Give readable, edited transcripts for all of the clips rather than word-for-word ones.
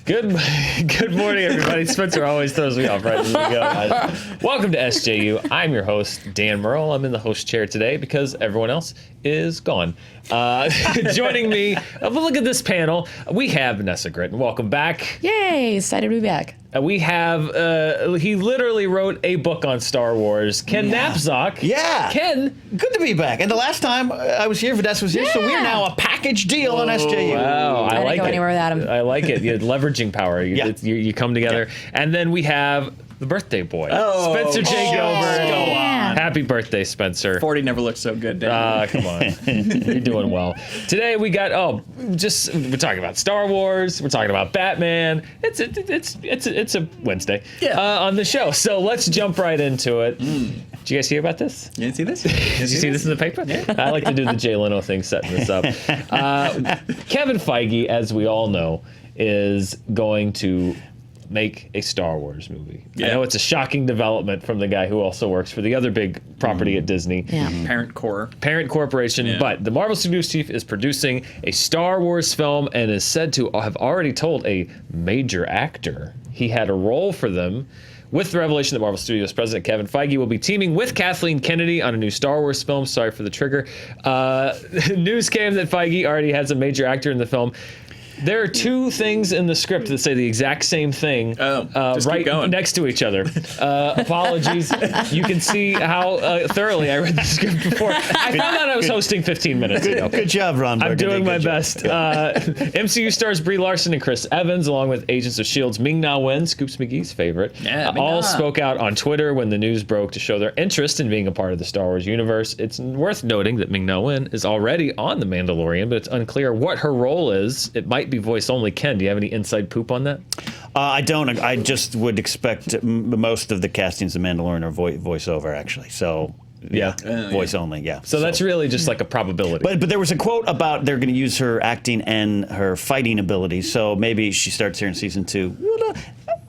Good morning, everybody. Spencer always throws me off right as we go. Welcome to SJU. I'm your host, Dan Murrell. I'm in the host chair today because everyone else is gone. Joining me, look at this panel. We have Vanessa Gritton. Welcome back. Yay, excited to be back. We have, he literally wrote a book on Star Wars. Ken Napzok. Yeah. Ken. Good to be back. And the last time I was here, Vanessa was here, so we're now a package deal on SJU. Wow, I like go it. anywhere without him. I like it. You had leveraging power. You come together. Yeah. And then we have the birthday boy, Spencer J. Gilbert. Go on. Happy birthday, Spencer. 40 never looked so good, Dan. Come on. You're doing well. Today we got, we're talking about Star Wars. We're talking about Batman. It's a Wednesday on the show. So let's jump right into it. Did you guys hear about this? You didn't see this? Did you see this in the paper? Yeah. I like to do the Jay Leno thing, setting this up. Kevin Feige, as we all know, is going to make a Star Wars movie. Yeah. I know it's a shocking development from the guy who also works for the other big property at Disney. Yeah. Parent Corporation, Yeah. but the Marvel Studios chief is producing a Star Wars film and is said to have already told a major actor he had a role for them. With the revelation that Marvel Studios president Kevin Feige will be teaming with Kathleen Kennedy on a new Star Wars film. Sorry for the trigger. News came that Feige already has a major actor in the film. There are two things in the script that say the exact same thing right next to each other. Apologies. You can see how thoroughly I read the script before. I found out I was hosting 15 minutes ago. Good job, Ron. I'm doing my Good job. best. MCU stars Brie Larson and Chris Evans, along with Agents of S.H.I.E.L.'s Ming-Na Wen, Scoops McGee's favorite, all spoke out on Twitter when the news broke to show their interest in being a part of the Star Wars universe. It's worth noting that Ming-Na Wen is already on The Mandalorian, but it's unclear what her role is. It might be voice only. Ken, do you have any inside poop on that? I don't. I just would expect most of the castings of Mandalorian are voiceover, actually. So, voice only, yeah. So that's really just like a probability. But there was a quote about they're going to use her acting and her fighting abilities, so maybe she starts here in season 2.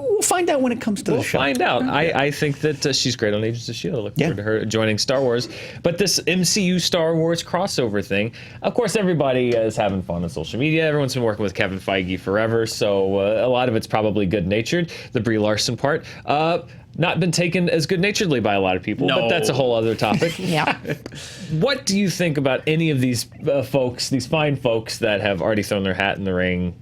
We'll find out when it comes to the show. We'll find out. I think that she's great on Agents of S.H.I.E.L.D. I look forward to her joining Star Wars. But this MCU Star Wars crossover thing, of course, everybody is having fun on social media. Everyone's been working with Kevin Feige forever, so a lot of it's probably good-natured. The Brie Larson part, not been taken as good-naturedly by a lot of people, but that's a whole other topic. Yeah. What do you think about any of these folks, these fine folks that have already thrown their hat in the ring?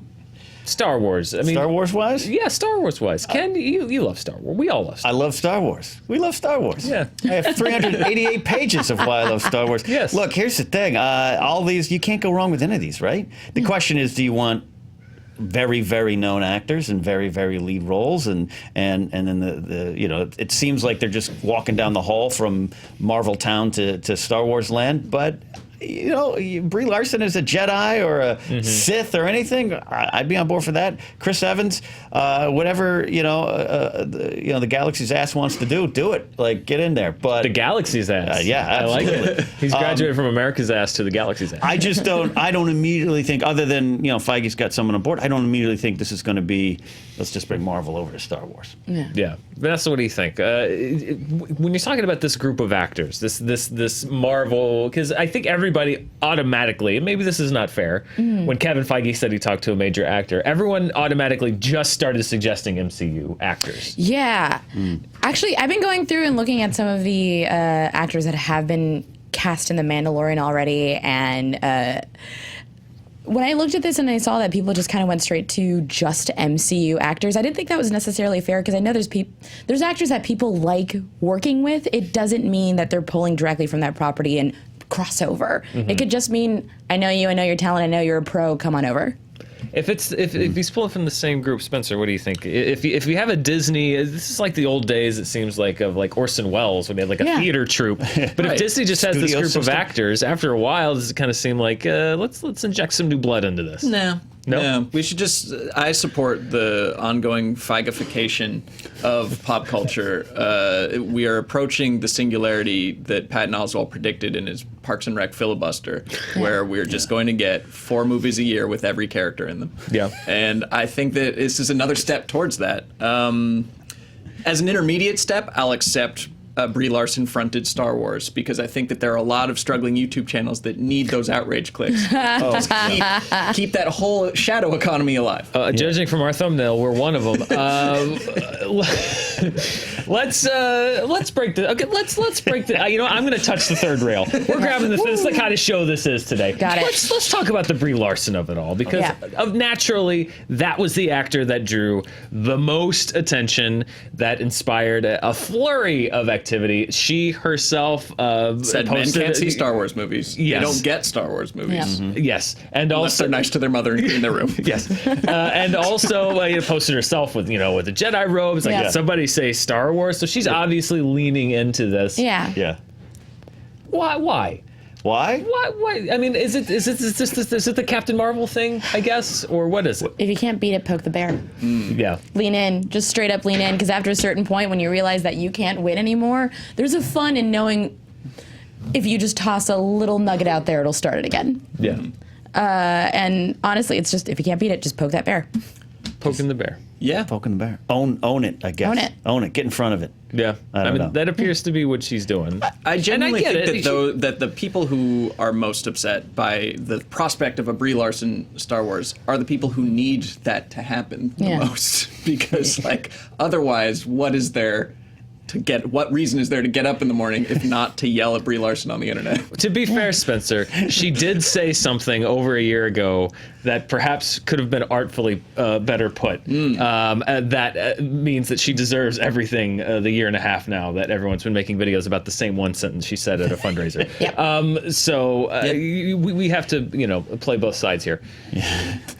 Star Wars. I mean, Star Wars wise? Yeah, Star Wars wise. Ken, you love Star Wars. We all love Star Wars. I love Star Wars. We love Star Wars. Yeah. I have 388 pages of why I love Star Wars. Yes. Look, here's the thing. All these, you can't go wrong with any of these, right? The question is, do you want very, very known actors and very, very lead roles, and then the it seems like they're just walking down the hall from Marvel Town to Star Wars Land, but Brie Larson is a Jedi or a Sith or anything, I'd be on board for that. Chris Evans, whatever the galaxy's ass wants to do it. Like, get in there. But the galaxy's ass. Yeah, absolutely. I like it. He's graduated from America's ass to the galaxy's ass. I just don't. I don't immediately think, other than Feige's got someone on board, I don't immediately think this is going to be, let's just bring Marvel over to Star Wars. Yeah. Vanessa, what do you think? When you're talking about this group of actors, this Marvel, because I think everybody automatically, and maybe this is not fair, when Kevin Feige said he talked to a major actor, everyone automatically just started suggesting MCU actors. Yeah. Actually, I've been going through and looking at some of the actors that have been cast in The Mandalorian already, and when I looked at this and I saw that people just kind of went straight to just MCU actors, I didn't think that was necessarily fair, because I know there's actors that people like working with. It doesn't mean that they're pulling directly from that property and crossover. It could just mean, I know you, I know your talent, I know you're a pro, come on over. If he's pulling from the same group, Spencer, what do you think? If you have a Disney, this is like the old days, it seems like, of like Orson Welles when they had like a theater troupe. But if Disney just has this group of actors, after a while, does it kind of seem like let's inject some new blood into this? No, we should just. I support the ongoing Feigification of pop culture. We are approaching the singularity that Patton Oswalt predicted in his Parks and Rec filibuster, where we're just going to get 4 movies a year with every character in them. Yeah, and I think that this is another step towards that. As an intermediate step, I'll accept a Brie Larson fronted Star Wars, because I think that there are a lot of struggling YouTube channels that need those outrage clicks. Just keep that whole shadow economy alive. Judging from our thumbnail, we're one of them. Let's break the. Okay, let's break the. You know, I'm going to touch the third rail. We're grabbing this. This is the kind of show this is today. Got it. Let's talk about the Brie Larson of it all, because naturally that was the actor that drew the most attention, that inspired a flurry of activity. She herself Said men posted, can't see Star Wars movies. Yes. They don't get Star Wars movies. Yeah. Yes, and Unless also they're nice to their mother and clean their room. Yes, and also posted herself with with the Jedi robes. Like, Yeah. somebody say Star Wars, so she's obviously leaning into this. Yeah. Yeah. Why? Why? Why? I mean, is it the Captain Marvel thing? I guess, or what is it? If you can't beat it, poke the bear. Yeah. Lean in, just straight up lean in, because after a certain point, when you realize that you can't win anymore, there's a fun in knowing if you just toss a little nugget out there, it'll start it again. Yeah. And honestly, it's just, if you can't beat it, just poke that bear. Poking the bear. Yeah. Poking the bear. Own it, I guess. Own it. Own it. Get in front of it. Yeah. I don't know. That appears to be what she's doing. I genuinely And I get think it. that the people who are most upset by the prospect of a Brie Larson Star Wars are the people who need that to happen the Yeah. most. Because, like, otherwise, what reason is there to get up in the morning if not to yell at Brie Larson on the internet? To be fair, Spencer, she did say something over a year ago that perhaps could have been artfully better put. That means that she deserves everything the year and a half now that everyone's been making videos about the same one sentence she said at a fundraiser. We have to, play both sides here.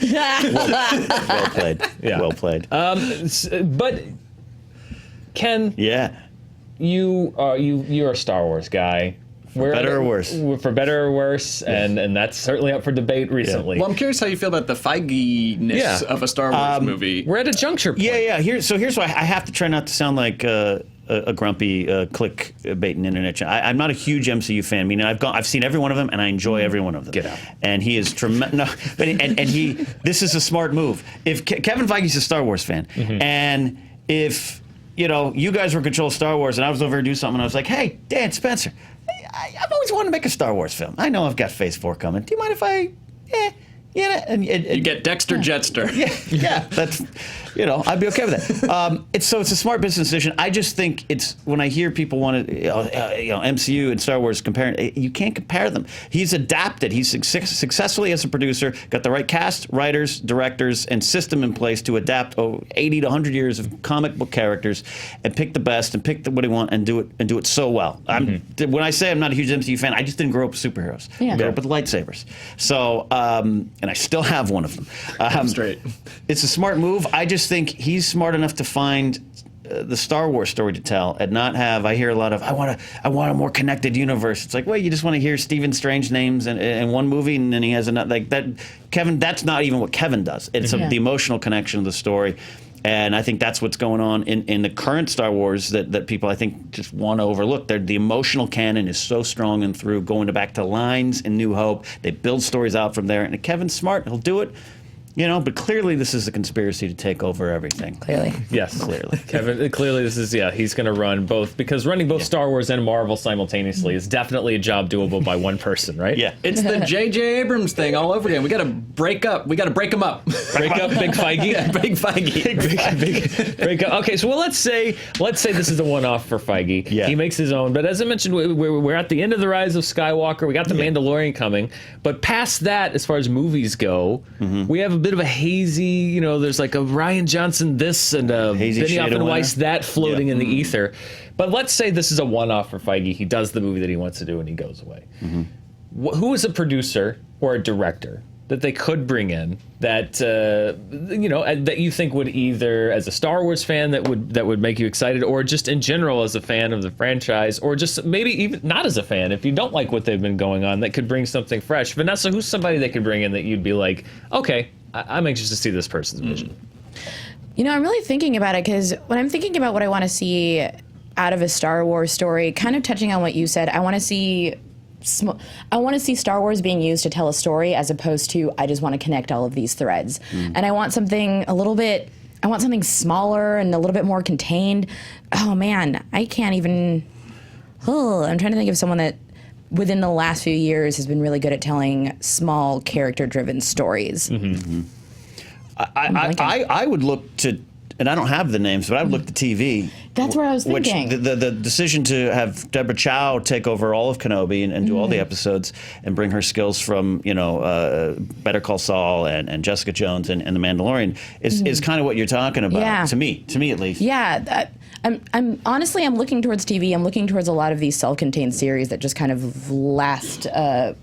Well played. Yeah. Well played. But Ken, yeah. you're a Star Wars guy. For better or worse. For better or worse, and that's certainly up for debate recently. Well, I'm curious how you feel about the Feige-ness of a Star Wars movie. We're at a juncture point. Yeah. Here's why I have to try not to sound like a grumpy clickbaiting internet channel. I'm not a huge MCU fan. I mean, I've seen every one of them, and I enjoy every one of them. Get out. And he is tremendous. No, but this is a smart move. If Kevin Feige's a Star Wars fan, and if you guys were in control of Star Wars, and I was over here to do something, and I was like, hey, Dan Spencer, I've always wanted to make a Star Wars film. I know I've got Phase 4 coming. Do you mind if I, and You get Dexter Jetster. yeah, that's, I'd be okay with that. It's a smart business decision. I just think when I hear people want to, MCU and Star Wars comparing, you can't compare them. He's adapted. He's successfully as a producer, got the right cast, writers, directors, and system in place to adapt 80 to 100 years of comic book characters and pick the best and pick what he wants and do it so well. When I say I'm not a huge MCU fan, I just didn't grow up with superheroes. Yeah. I grew up with lightsabers. So, and I still have one of them. Straight. It's a smart move. I just think he's smart enough to find the Star Wars story to tell and not have. I hear a lot of I want a more connected universe. It's like, well, you just want to hear Stephen Strange names in one movie, and then he has another like that. Kevin, that's not even what Kevin does. It's the emotional connection of the story. And I think that's what's going on in the current Star Wars that people, I think, just want to overlook. The emotional canon is so strong and through, going back to lines in New Hope. They build stories out from there. And Kevin's smart. He'll do it. But clearly this is a conspiracy to take over everything. Clearly. Yes, clearly. Kevin, clearly this is, he's going to run both, because running both Star Wars and Marvel simultaneously is definitely a job doable by one person, right? Yeah. It's the J.J. Abrams thing all over again. We got to break up. We got to break them up. Break up Big Feige? Yeah, Big Feige. Break up. Okay, so let's say this is a one-off for Feige. Yeah. He makes his own, but as I mentioned, we're at the end of the Rise of Skywalker. We got the Mandalorian coming, but past that, as far as movies go, we have a bit of a hazy, there's like a Rian Johnson this and a Hazy Benioff shade of and Weiss winter. that floating in the ether. But let's say this is a one-off for Feige. He does the movie that he wants to do and he goes away. Who is a producer or a director that they could bring in that that you think would either, as a Star Wars fan, that would make you excited, or just in general as a fan of the franchise, or just maybe even not as a fan, if you don't like what they've been going on, that could bring something fresh? Vanessa, who's somebody they could bring in that you'd be like, okay, I'm anxious to see this person's vision? I'm really thinking about it, because when I'm thinking about what I want to see out of a Star Wars story, kind of touching on what you said, I want to see Star Wars being used to tell a story, as opposed to I just want to connect all of these threads. And I want something something smaller and a little bit more contained. Oh man, I can't even I'm trying to think of someone that within the last few years has been really good at telling small character-driven stories. I would look to, and I don't have the names, but I would look to TV. That's where I was thinking. Which the decision to have Deborah Chow take over all of Kenobi and do all the episodes and bring her skills from Better Call Saul and Jessica Jones and The Mandalorian is kind of what you're talking about. Yeah. To me at least. Yeah, I'm honestly looking towards TV. I'm looking towards a lot of these self-contained series that just kind of last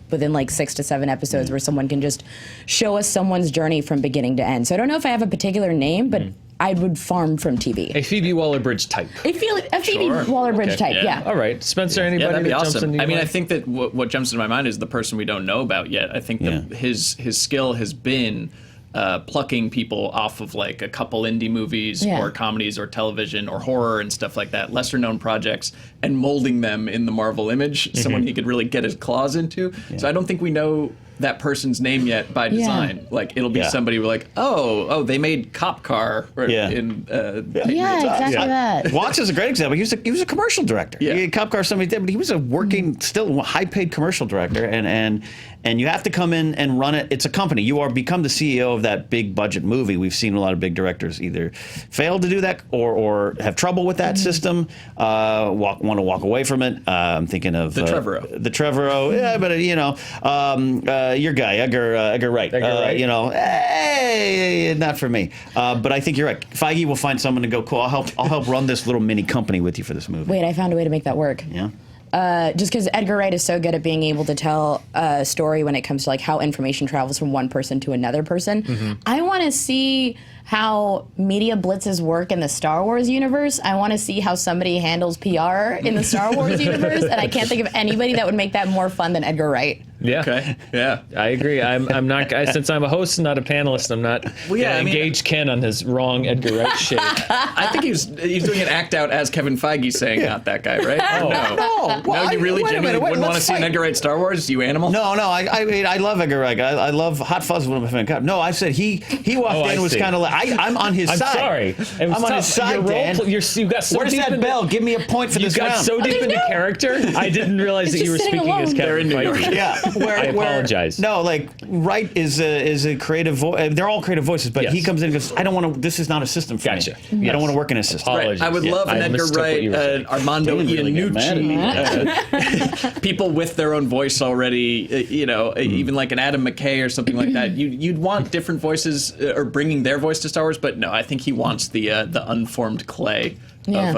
within like 6 to 7 episodes, where someone can just show us someone's journey from beginning to end. So I don't know if I have a particular name, but I would farm from TV. A Phoebe Waller-Bridge type. A Phoebe Waller-Bridge type, yeah. All right, Spencer. Anybody That'd be that jumps awesome. into your I mean, I mind? think that what jumps into my mind is the person we don't know about yet. I think that his skill has been plucking people off of like a couple indie movies or comedies or television or horror and stuff like that, lesser known projects, and molding them in the Marvel image, someone he could really get his claws into. So I don't think we know that person's name yet by design. Like it'll be somebody who like, oh, they made Cop Car in exactly that. Watts is a great example. He was a commercial director. Yeah. Cop Car somebody did, but he was a working, still high paid commercial director, and you have to come in and run it. It's a company. You are become the CEO of that big budget movie. We've seen a lot of big directors either fail to do that or have trouble with that system, want to walk away from it. I'm thinking of The Trevorrow. The Trevorrow, yeah, but your guy, Edgar Wright. Hey, not for me. But I think you're right. Feige will find someone to go, cool, I'll help run this little mini company with you for this movie. Wait, I found a way to make that work. Yeah. Just because Edgar Wright is so good at being able to tell a story when it comes to like how information travels from one person to another person. I want to see how media blitzes work in the Star Wars universe. I want to see how somebody handles PR in the Star Wars universe, and I can't think of anybody that would make that more fun than Edgar Wright. Yeah. Okay. Yeah. I agree. I'm not. Since I'm a host and not a panelist, I'm not gonna engage Ken on his wrong Edgar Wright shit. I think he's doing an act out as Kevin Feige saying not that guy, right? Oh. No. Well, No, you really genuinely wouldn't want to see an Edgar Wright Star Wars, you animal? No, I mean, I love Edgar Wright. I love Hot Fuzz. One of my favorite cops. No, I said he walked in and was kind of like, I'm on his I'm side. sorry. I'm on his side, Dan. You got so Where's deep that into, bell? Give me a point for You this got round. so deep into character. I didn't realize that It's you were just sitting speaking as alone. Kevin Feige. Yeah, I apologize. No, like Wright is a creative voice. They're all creative voices, but he comes in and goes, I don't want to. This is not a system for Gotcha. me. I Yes. don't want to work in a system. Apologies. Right. I would love an I Edgar mistook what Wright, you were saying. Armando Don't really get mad Iannucci, people with their own voice already, even like an Adam McKay or something like that. You'd want different voices or bringing their voice to Star Wars, but no, I think he wants the unformed clay of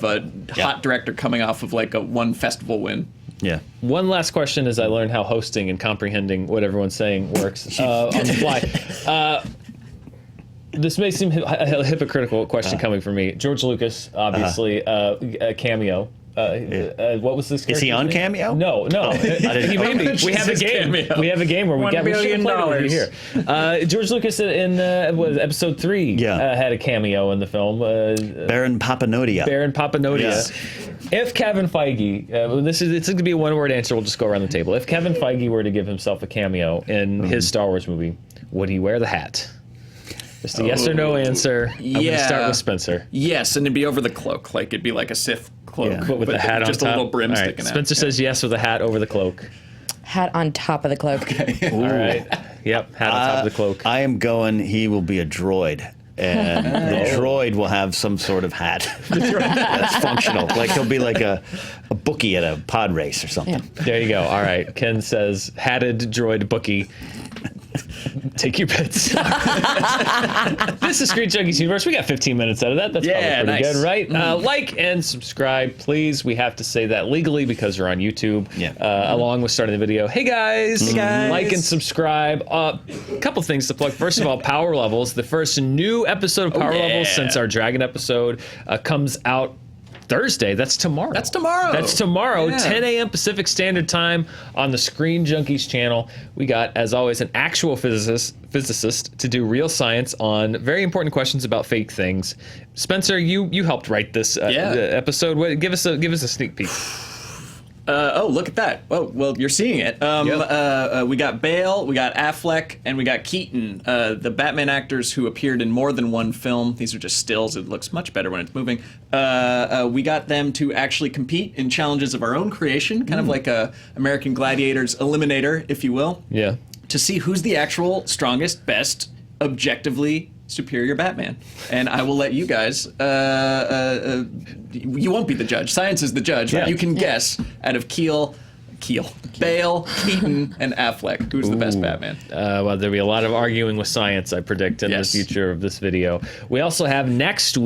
a hot director coming off of like a one festival win. Yeah. One last question as I learn how hosting and comprehending what everyone's saying works on the fly. This may seem a hypocritical question coming from me. George Lucas, obviously, a cameo. What was this? Is he on character's name? Cameo? No. He may be. We have a Jesus, game. Cameo. We have a game where we $1 should billion have played it here. George Lucas in episode 3 had a cameo in the film. Baron Papanodia. Baron Papanodia. Yes. If Kevin Feige, it's going to be a one-word answer. We'll just go around the table. If Kevin Feige were to give himself a cameo in his Star Wars movie, would he wear the hat? Just a yes or no answer. I'm going to start with Spencer. Yes, and it'd be over the cloak, like it'd be like a Sith cloak, But with the hat on top. just a little brim All right. sticking out. Spencer says yes with a hat over the cloak. Hat on top of the cloak. All right. Yep, hat on top of the cloak. I am going, he will be a droid. And the droid will have some sort of hat that's functional. Like he'll be like a bookie at a pod race or something. There you go. All right. Ken says hatted droid bookie. Take your bets. This is Screen Junkies Universe. We got 15 minutes out of that. That's probably pretty good, right? Like and subscribe, please. We have to say that legally because we're on YouTube. Along with starting the video. Hey guys. Like and subscribe. A couple things to plug. First of all, Power Levels. The first new episode of Power Levels since our Dragon episode comes out Thursday. That's tomorrow. That's tomorrow. 10 a.m. Pacific Standard Time on the Screen Junkies channel. We got, as always, an actual physicist to do real science on very important questions about fake things. Spencer, you helped write this episode. Give us a sneak peek. Oh, look at that. Oh, well, you're seeing it. We got Bale, we got Affleck, and we got Keaton, the Batman actors who appeared in more than one film. These are just stills. It looks much better when it's moving. We got them to actually compete in challenges of our own creation, kind of like a American Gladiators Eliminator, if you will. Yeah. To see who's the actual strongest, best, objectively superior Batman. And I will let you guys, you won't be the judge. Science is the judge. Yeah. You can guess out of Bale, Keaton, and Affleck, who's the best Batman. Well, there'll be a lot of arguing with science, I predict, in the future of this video. We also have next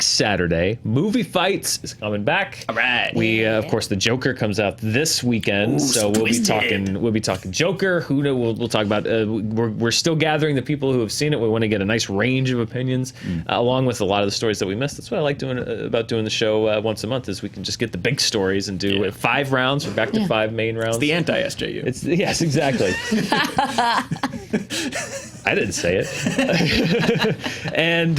Saturday, Movie Fights is coming back. All right. We, of course, the Joker comes out this weekend, so we'll be talking Joker. Who know? We'll talk about. We're still gathering the people who have seen it. We want to get a nice range of opinions, along with a lot of the stories that we missed. That's what I like doing about doing the show once a month. Is we can just get the big stories and do 5 rounds. We're back to 5 main rounds. It's the anti-SJU. Yes, exactly. I didn't say it. And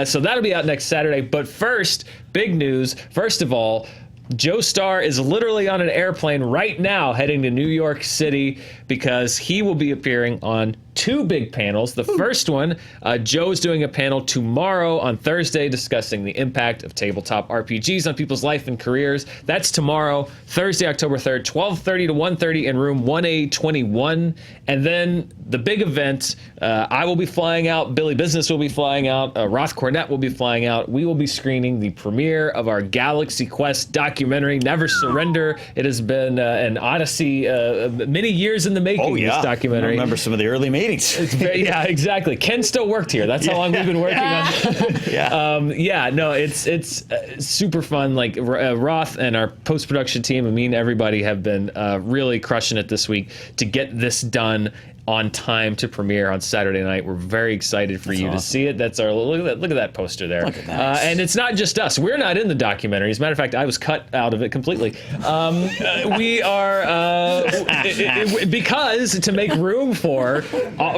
so that'll be out next Saturday. But first, big news. First of all, Joe Starr is literally on an airplane right now heading to New York City because he will be appearing on 2 big panels. The first one, Joe's doing a panel tomorrow on Thursday discussing the impact of tabletop RPGs on people's life and careers. That's tomorrow, Thursday, October 3rd, 12:30 to 1:30 in room 1A21. And then the big event, I will be flying out, Billy Business will be flying out, Roth Cornet will be flying out. We will be screening the premiere of our Galaxy Quest documentary, Never Surrender. It has been an odyssey, many years in the making, this documentary. I remember some of the early meetings. Yeah, exactly. Ken still worked here. That's how long we've been working on it. It's super fun. Like Roth and our post-production team, Emin, everybody have been really crushing it this week to get this done on time to premiere on Saturday night. We're very excited for you to see it. That's our look at that poster there. Look at that. And it's not just us. We're not in the documentary. As a matter of fact, I was cut out of it completely. We are because to make room for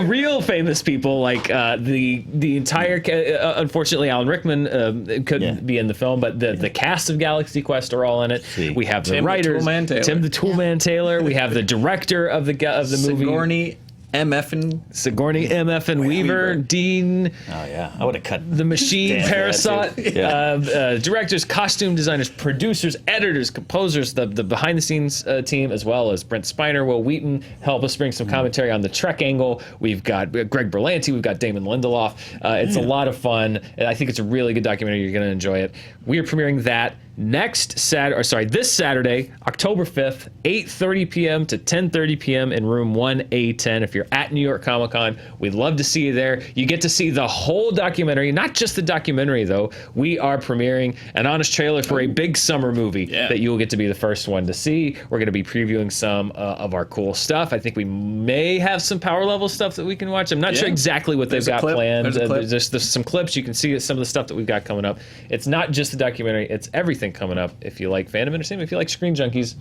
real famous people like the entire. Unfortunately, Alan Rickman couldn't be in the film, but the cast of Galaxy Quest are all in it. We have the writers, Tim the Toolman Taylor. We have the director of the movie. Sigourney MF and Weaver, Dean. Oh yeah, I would have cut the Machine, Parasite. Yeah. Directors, costume designers, producers, editors, composers, the behind the scenes team, as well as Brent Spiner, Will Wheaton help us bring some commentary on the Trek angle. We've got Greg Berlanti, we've got Damon Lindelof. It's a lot of fun, and I think it's a really good documentary. You're going to enjoy it. We are premiering that this Saturday, October 5th, 8:30 p.m. to 10:30 p.m. in room 1A10. If you're at New York Comic Con, we'd love to see you there. You get to see the whole documentary, not just the documentary though. We are premiering an honest trailer for a big summer movie that you will get to be the first one to see. We're going to be previewing some of our cool stuff. I think we may have some power level stuff that we can watch. I'm not sure exactly what they've got planned. There's some clips. You can see some of the stuff that we've got coming up. It's not just the documentary. It's everything coming up. If you like fandom entertainment, if you like Screen Junkies,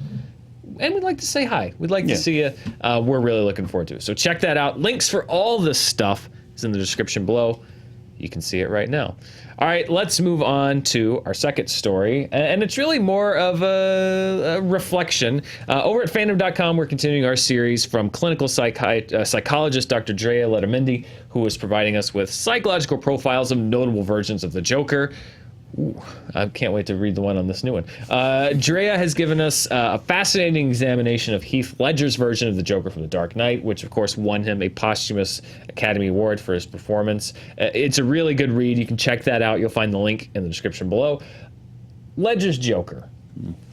and we'd like to say hi. We'd like to see you. We're really looking forward to it. So check that out. Links for all this stuff is in the description below. You can see it right now. All right, let's move on to our second story. And it's really more of a reflection. Over at Fandom.com, we're continuing our series from clinical psychologist Dr. Drea Letamendi, who is providing us with psychological profiles of notable versions of the Joker. Ooh, I can't wait to read the one on this new one. Drea has given us a fascinating examination of Heath Ledger's version of the Joker from The Dark Knight, which of course won him a posthumous Academy Award for his performance. It's a really good read. You can check that out. You'll find the link in the description below. Ledger's Joker.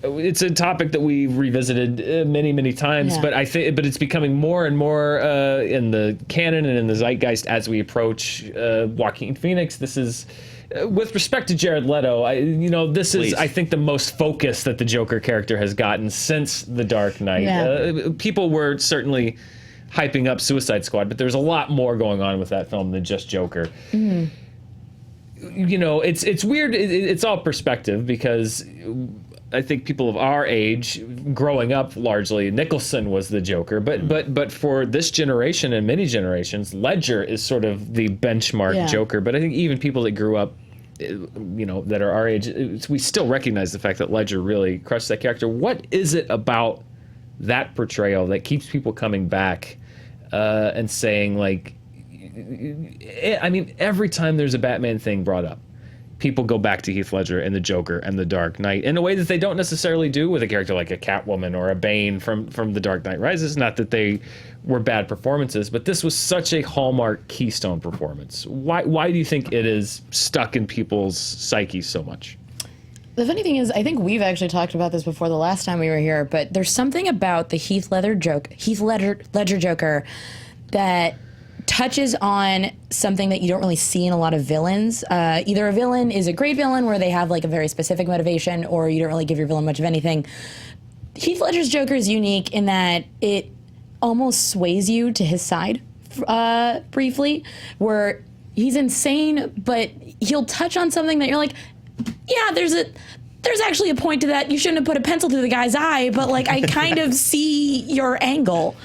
It's a topic that we've revisited many times, but it's becoming more and more in the canon and in the zeitgeist as we approach Joaquin Phoenix. This is. With respect to Jared Leto, this is, I think, the most focus that the Joker character has gotten since The Dark Knight. Yeah. People were certainly hyping up Suicide Squad, but there's a lot more going on with that film than just Joker. Mm-hmm. It's weird. It's all perspective because I think people of our age, growing up largely, Nicholson was the Joker, but for this generation and many generations, Ledger is sort of the benchmark Joker. But I think even people that grew up that are our age, we still recognize the fact that Ledger really crushed that character. What is it about that portrayal that keeps people coming back and saying, like, I mean, every time there's a Batman thing brought up, people go back to Heath Ledger and the Joker and the Dark Knight in a way that they don't necessarily do with a character like a Catwoman or a Bane from The Dark Knight Rises. Not that they were bad performances, but this was such a hallmark keystone performance. Why do you think it is stuck in people's psyche so much? The funny thing is, I think we've actually talked about this before the last time we were here, but there's something about the Heath Ledger Joker that touches on something that you don't really see in a lot of villains. Either a villain is a great villain where they have like a very specific motivation, or you don't really give your villain much of anything. Heath Ledger's Joker is unique in that it almost sways you to his side briefly, where he's insane, but he'll touch on something that you're like, yeah, there's actually a point to that. You shouldn't have put a pencil through the guy's eye, but like I kind of see your angle.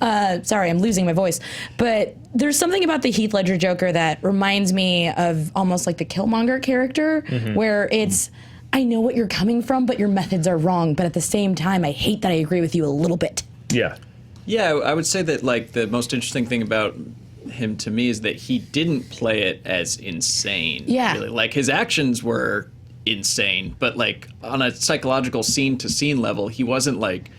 Sorry, I'm losing my voice. But there's something about the Heath Ledger Joker that reminds me of almost like the Killmonger character, where it's, I know what you're coming from, but your methods are wrong. But at the same time, I hate that I agree with you a little bit. Yeah. Yeah, I would say that like the most interesting thing about him to me is that he didn't play it as insane. Yeah. Really. Like his actions were insane, but like on a psychological scene to scene level, he wasn't like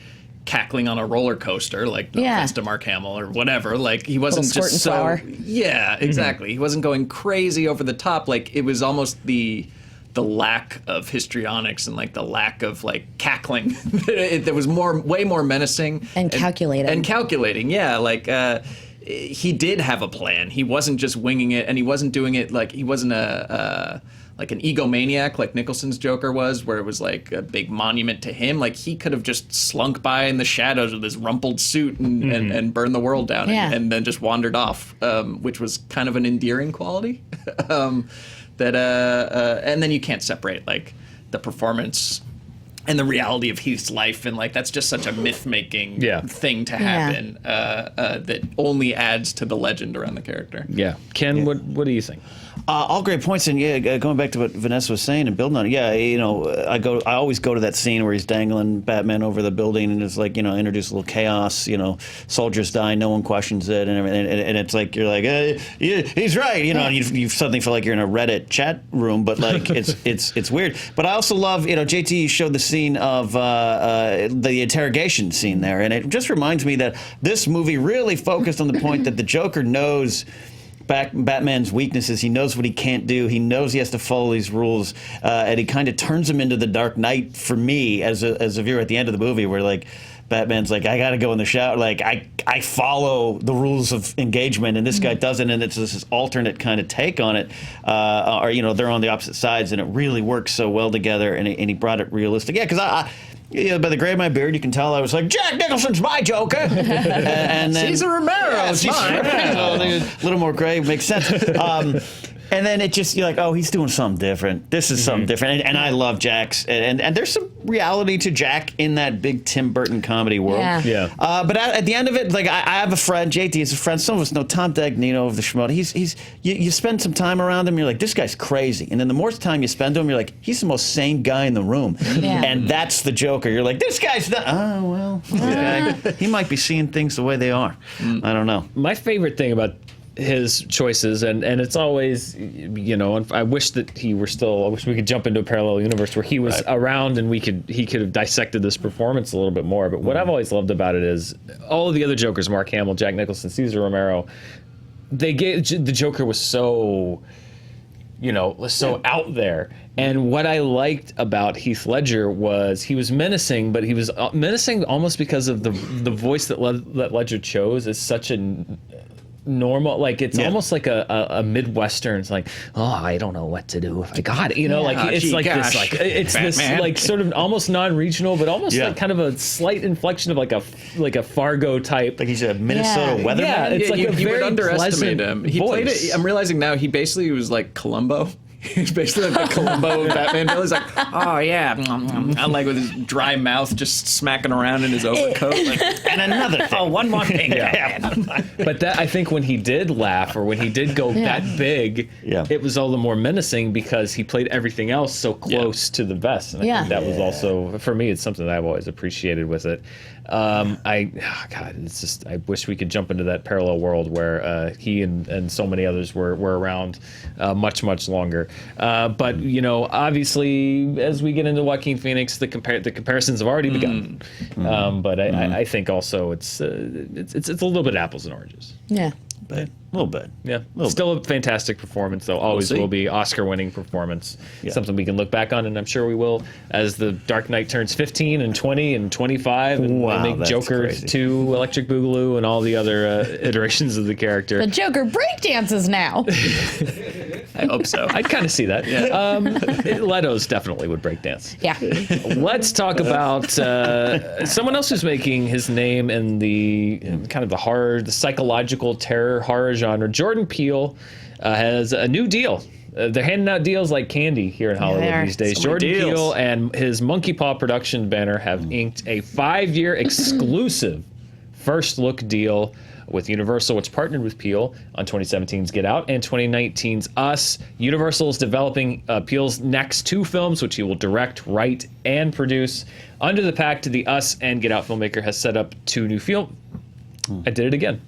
cackling on a roller coaster, like no offense to Mark Hamill or whatever. Like he wasn't just so flour. Yeah, exactly. He wasn't going crazy over the top. Like it was almost the lack of histrionics and like the lack of like cackling that was way more menacing and calculating. Yeah, like he did have a plan. He wasn't just winging it, and he wasn't doing it like he wasn't like an egomaniac like Nicholson's Joker was, where it was like a big monument to him. Like he could have just slunk by in the shadows with his rumpled suit and burned the world down and then just wandered off, which was kind of an endearing quality. And then you can't separate like the performance and the reality of Heath's life, and like that's just such a myth-making thing to happen that only adds to the legend around the character. Yeah, Ken, what do you think? All great points, and going back to what Vanessa was saying and building on it. I always go to that scene where he's dangling Batman over the building, and it's like introduce a little chaos. Soldiers die, no one questions it, and everything, and it's like you're like, yeah, he's right. And you suddenly feel like you're in a Reddit chat room, but like it's weird. But I also love JT showed the scene of the interrogation scene there, and it just reminds me that this movie really focused on the point that the Joker knows Batman's weaknesses. He knows what he can't do. He knows he has to follow these rules, and he kind of turns him into the Dark Knight for me as a viewer at the end of the movie, where like Batman's like, I got to go in the shower. Like I follow the rules of engagement, and this guy doesn't, and it's this alternate kind of take on it. Or they're on the opposite sides, and it really works so well together. And he brought it realistic. Yeah, because by the gray of my beard, you can tell I was like, Jack Nicholson's my Joker. And then Cesar Romero's mine. A little more gray makes sense. And then it just, you're like, oh, he's doing something different. This is something different. And I love Jack's. And there's some reality to Jack in that big Tim Burton comedy world. Yeah. But at the end of it, like, I have a friend, JT is a friend. Some of us know Tom Dagnino of the Schmoe. You spend some time around him, you're like, this guy's crazy. And then the more time you spend with him, you're like, he's the most sane guy in the room. Yeah. And that's the Joker. You're like, this guy's not, this guy, he might be seeing things the way they are. I don't know. My favorite thing about his choices, and it's always, I wish that he were still, I wish we could jump into a parallel universe where he was around and he could have dissected this performance a little bit more. But what I've always loved about it is all of the other Jokers, Mark Hamill, Jack Nicholson, Cesar Romero, the Joker was so out there. And what I liked about Heath Ledger was he was menacing, but he was menacing almost because of the voice that Ledger chose is such a normal, like it's almost like a Midwestern. It's like, oh, I don't know what to do if I got it. It's this like sort of almost non-regional, but almost like kind of a slight inflection of like a Fargo type. Like he's a Minnesota weatherman. Yeah, it's like you a very would underestimate pleasant him. He voice. played it. I'm realizing now he basically was like Columbo. He's basically like the Columbo of Batman. Billy's like, oh yeah, I like with his dry mouth just smacking around in his overcoat. Like, And another thing. oh, one more thing. But that, I think, when he did laugh or when he did go that big, Yeah. it was all the more menacing because he played everything else so close to the vest. And I think that was also, for me, it's something that I've always appreciated with it. God, it's just, I wish we could jump into that parallel world where he and so many others were around much, much longer. But, you know, obviously, as we get into Joaquin Phoenix, the comparisons have already begun. But I think also it's a little bit apples and oranges. Yeah. A little bit. Yeah, still a fantastic performance, though. Always will be Oscar-winning performance. Yeah. Something we can look back on, and I'm sure we will as the Dark Knight turns 15 and 20 and 25, and Wow, make that's Joker crazy. 2, Electric Boogaloo, and all the other iterations of the character. The Joker breakdances now. I hope so. I'd kind of see that. Leto's definitely would break dance. Yeah. Let's talk about someone else who's making his name in the kind of the horror, the psychological terror horror genre. Jordan Peele has a new deal. They're handing out deals like candy here in Hollywood are. these days. So many Jordan deals. Peele and his Monkey Paw production banner have inked a 5-year exclusive first look deal with Universal, which partnered with Peele on 2017's Get Out and 2019's Us. Universal is developing Peele's next 2 films, which he will direct, write, and produce. Under the pact, the Us and Get Out filmmaker has set up 2 new films. I did it again.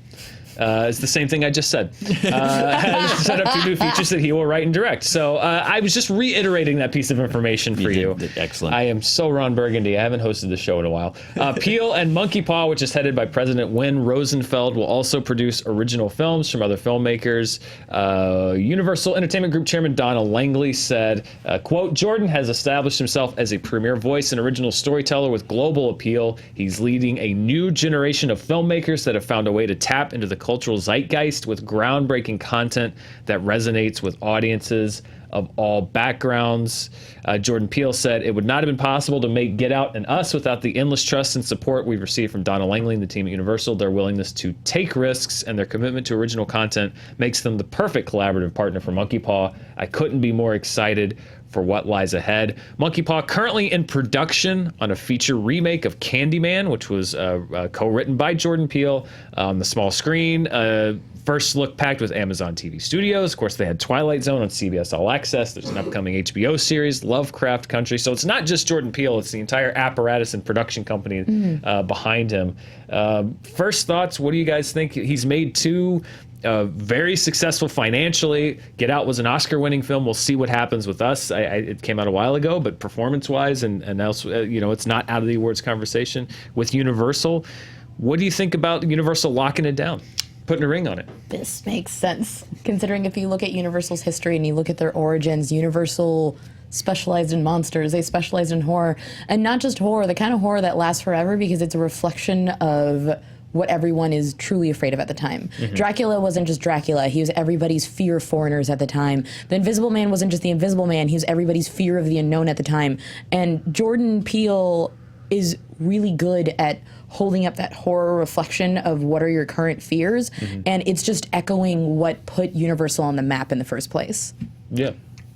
It's the same thing I just said. Has set up 2 new features that he will write and direct. So I was just reiterating that piece of information for you. did excellent. I am so Ron Burgundy. I haven't hosted the show in a while. Peele and Monkey Paw, which is headed by President Win Rosenfeld, will also produce original films from other filmmakers. Universal Entertainment Group Chairman Donna Langley said, quote, Jordan has established himself as a premier voice and original storyteller with global appeal. He's leading a new generation of filmmakers that have found a way to tap into the cultural zeitgeist with groundbreaking content that resonates with audiences of all backgrounds. Jordan Peele said, it would not have been possible to make Get Out and Us without the endless trust and support we've received from Donna Langley and the team at Universal. Their willingness to take risks and their commitment to original content makes them the perfect collaborative partner for Monkey Paw. I couldn't be more excited for what lies ahead. Monkey Paw currently in production on a feature remake of Candyman, which was co-written by Jordan Peele on the small screen. First look packed with Amazon TV Studios. Of course, they had Twilight Zone on CBS All Access. There's an upcoming HBO series, Lovecraft Country. So it's not just Jordan Peele, it's the entire apparatus and production company behind him. First thoughts, what do you guys think? He's made 2 very successful financially. Get Out was an Oscar-winning film. We'll see what happens with Us. It came out a while ago, but performance-wise and else, it's not out of the awards conversation. With Universal, what do you think about Universal locking it down, putting a ring on it? This makes sense, considering if you look at Universal's history and you look at their origins, Universal specialized in monsters, they specialized in horror, and not just horror, the kind of horror that lasts forever because it's a reflection of what everyone is truly afraid of at the time. Dracula wasn't just Dracula, he was everybody's fear of foreigners at the time. The Invisible Man wasn't just the Invisible Man, he was everybody's fear of the unknown at the time. And Jordan Peele is really good at holding up that horror reflection of what are your current fears, and it's just echoing what put Universal on the map in the first place. Yeah.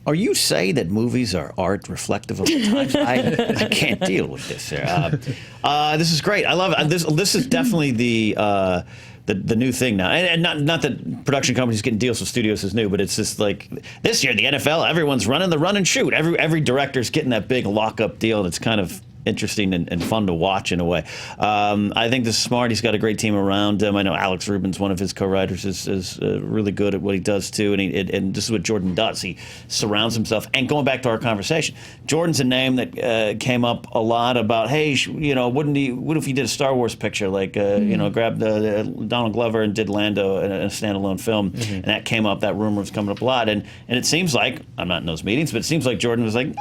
Are you saying that movies are art reflective of the times? I can't deal with this. This is great. I love it. This is definitely the new thing now, and not that production companies getting deals with studios is new, but it's just like this year the NFL, everyone's running the run and shoot. Every director's getting that big lockup deal, and it's kind of interesting and fun to watch in a way. I think this is smart. He's got a great team around him. I know Alex Rubin's one of his co-writers is really good at what he does too, and this is what Jordan does. He surrounds himself. And going back to our conversation, Jordan's a name that came up a lot about, hey, what if he did a Star Wars picture, like grabbed Donald Glover and did Lando in a standalone film, and that came up. That rumor was coming up a lot, and it seems like, I'm not in those meetings, but it seems like Jordan was like,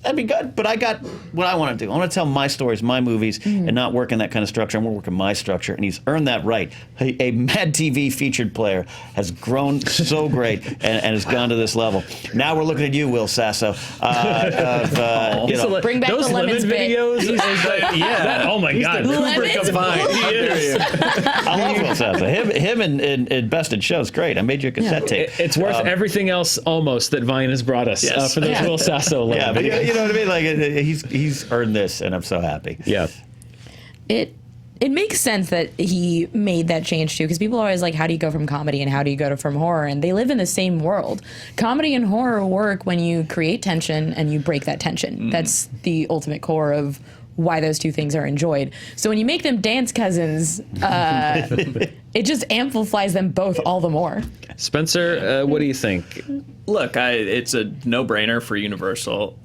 that'd be good. But I got what I want to do. I want to tell my stories, my movies, and not work in that kind of structure. I'm going to work in my structure, and he's earned that right. A Mad TV featured player has grown so great and has gone to this level. Now we're looking at you, Will Sasso. Bring back those the lemon lemons bit. videos. Oh my God. Lemons He is. I love Will Sasso. Him in Best in Show's great. I made you a cassette tape. It's worth everything else almost that Vine has brought us for those Will Sasso lemon Yeah, but videos. you know what I mean? Like he's earned this, and I'm so happy. Yeah. It makes sense that he made that change too, because people are always like, how do you go from comedy and how do you go from horror? And they live in the same world. Comedy and horror work when you create tension and you break that tension. That's the ultimate core of why those two things are enjoyed. So when you make them dance cousins, it just amplifies them both all the more. Spencer, what do you think? Look, it's a no-brainer for Universal.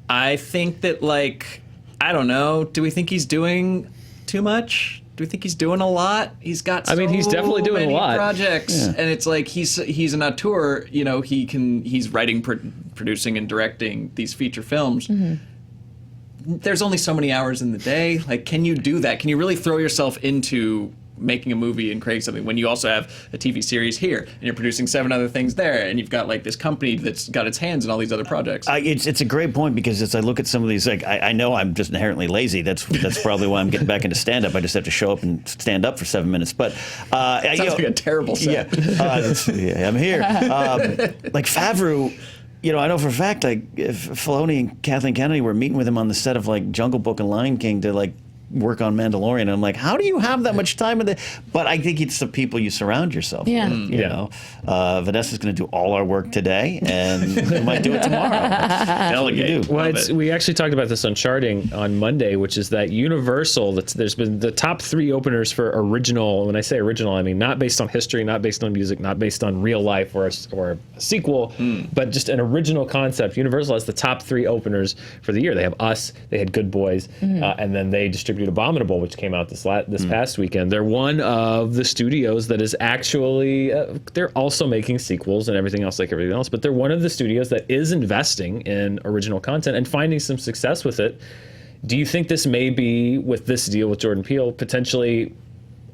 I think that, like, I don't know. Do we think he's doing too much? Do we think he's doing a lot? He's got he's definitely doing many a lot. projects, and it's like he's an auteur. You know, he's writing, producing, and directing these feature films. There's only so many hours in the day. Like, can you do that? Can you really throw yourself into making a movie and creating something when you also have a TV series here and you're producing 7 other things there, and you've got like this company that's got its hands in all these other projects? It's a great point, because as I look at some of these, like I know I'm just inherently lazy. That's probably why I'm getting back into stand up. I just have to show up and stand up for 7 minutes. But Sounds like a terrible set. Yeah, I'm here. Like Favreau. You know, I know for a fact, like, if Filoni and Kathleen Kennedy were meeting with him on the set of, like, Jungle Book and Lion King to, like, work on Mandalorian. And I'm like, how do you have that much time in the... But I think it's the people you surround yourself with. You know, Vanessa's going to do all our work today, and we might do it tomorrow. That's what you do. Well, we actually talked about this on Charting on Monday, which is that Universal, there's been the top 3 openers for original. When I say original, I mean not based on history, not based on music, not based on real life or a sequel, but just an original concept. Universal has the top 3 openers for the year. They have Us, they had Good Boys, and then they distributed Abominable, which came out this past weekend. They're one of the studios that is actually, they're also making sequels and everything else like everything else, but they're one of the studios that is investing in original content and finding some success with it. Do you think this may be, with this deal with Jordan Peele, potentially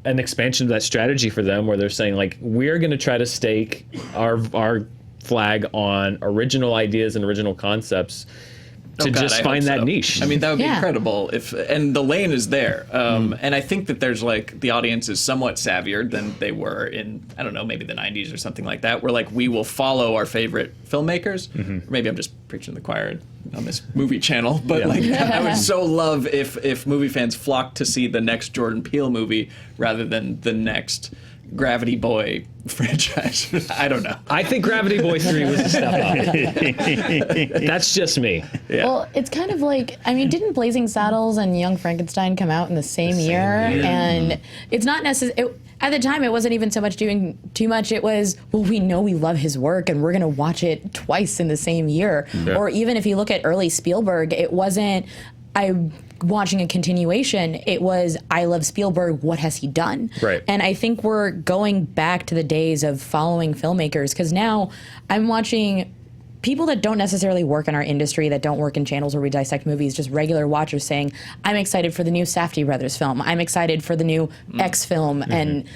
an expansion of that strategy for them, where they're saying, like, we're going to try to stake our flag on original ideas and original concepts to just find that niche? I mean, that would be incredible and the lane is there. And I think that there's like, the audience is somewhat savvier than they were in, I don't know, maybe the 90s or something like that, where like we will follow our favorite filmmakers. Or maybe I'm just preaching to the choir on this movie channel, but like I would so love if movie fans flocked to see the next Jordan Peele movie rather than the next Gravity Boy franchise. I don't know. I think Gravity Boy 3 was a step up. That's just me. Yeah. Well, it's kind of like, I mean, didn't Blazing Saddles and Young Frankenstein come out in the same year? And it's not necessarily... At the time, it wasn't even so much doing too much. It was, well, we know we love his work, and we're going to watch it twice in the same year. Yeah. Or even if you look at early Spielberg, it wasn't... I'm watching a continuation. It was, I love Spielberg, what has he done? Right. And I think we're going back to the days of following filmmakers, because now I'm watching people that don't necessarily work in our industry, that don't work in channels where we dissect movies, just regular watchers saying, I'm excited for the new Safdie brothers film. I'm excited for the new X film. And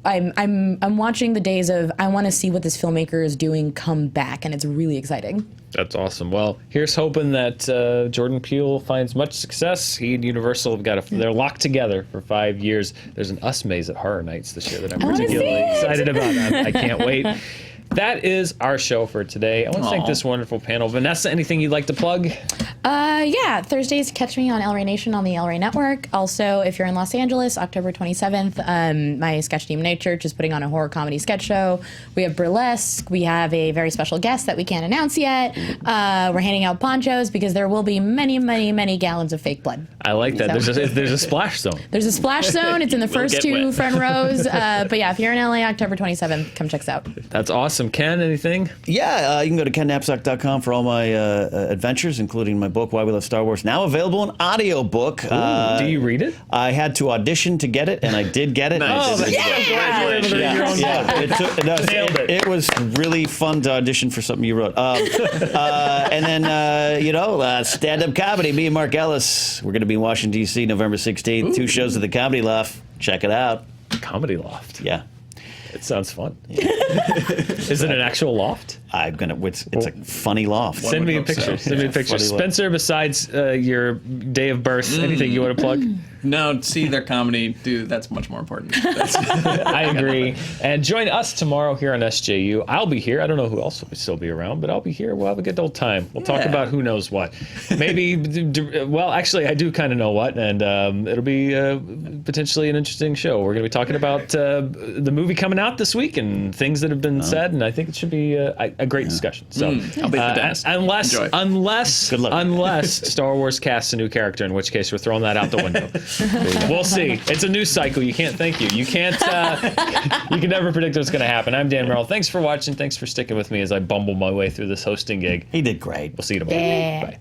I'm watching the days of, I want to see what this filmmaker is doing come back, and it's really exciting. That's awesome. Well, here's hoping that Jordan Peele finds much success. He and Universal have they're locked together for 5 years. There's an Us Maze at Horror Nights this year that I'm particularly excited about. I can't wait. That is our show for today. I want to thank this wonderful panel. Vanessa, anything you'd like to plug? Yeah, Thursdays, catch me on El Rey Nation on the El Rey Network. Also, if you're in Los Angeles, October 27th, my sketch team Night Church is putting on a horror comedy sketch show. We have burlesque. We have a very special guest that we can't announce yet. We're handing out ponchos because there will be many, many, many gallons of fake blood. I like that. So. There's a splash zone. There's a splash zone. It's in the first 2 front rows. But yeah, if you're in LA, October 27th, come check us out. That's awesome. Ken, anything? Yeah, you can go to kennapzok.com for all my adventures, including my book, Why We Love Star Wars, now available in audiobook. Do you read it? I had to audition to get it, and I did get it. Nice. It was really fun to audition for something you wrote. And then stand-up comedy. Me and Mark Ellis. We're going to be in Washington, D.C. November 16th. Ooh. 2 shows at the Comedy Loft. Check it out. Comedy Loft. Yeah. It sounds fun. Is it an actual loft? It's a funny loft. Send me a picture. Send me a picture. Spencer, besides your day of birth, anything you want to plug? No, see their comedy. Dude, that's much more important. I agree. And join us tomorrow here on SJU. I'll be here. I don't know who else will still be around, but I'll be here. We'll have a good old time. We'll talk about who knows what. Maybe, well, actually, I do kind of know what, and it'll be potentially an interesting show. We're going to be talking about the movie coming out this week and things that have been said, and I think it should be a great discussion. So, I'll be the best. Unless Star Wars casts a new character, in which case we're throwing that out the window. We'll see. It's a news cycle. You can't thank you. You can't. You can never predict what's going to happen. I'm Dan Murrell. Thanks for watching. Thanks for sticking with me as I bumble my way through this hosting gig. He did great. We'll see you tomorrow. Yeah. Bye.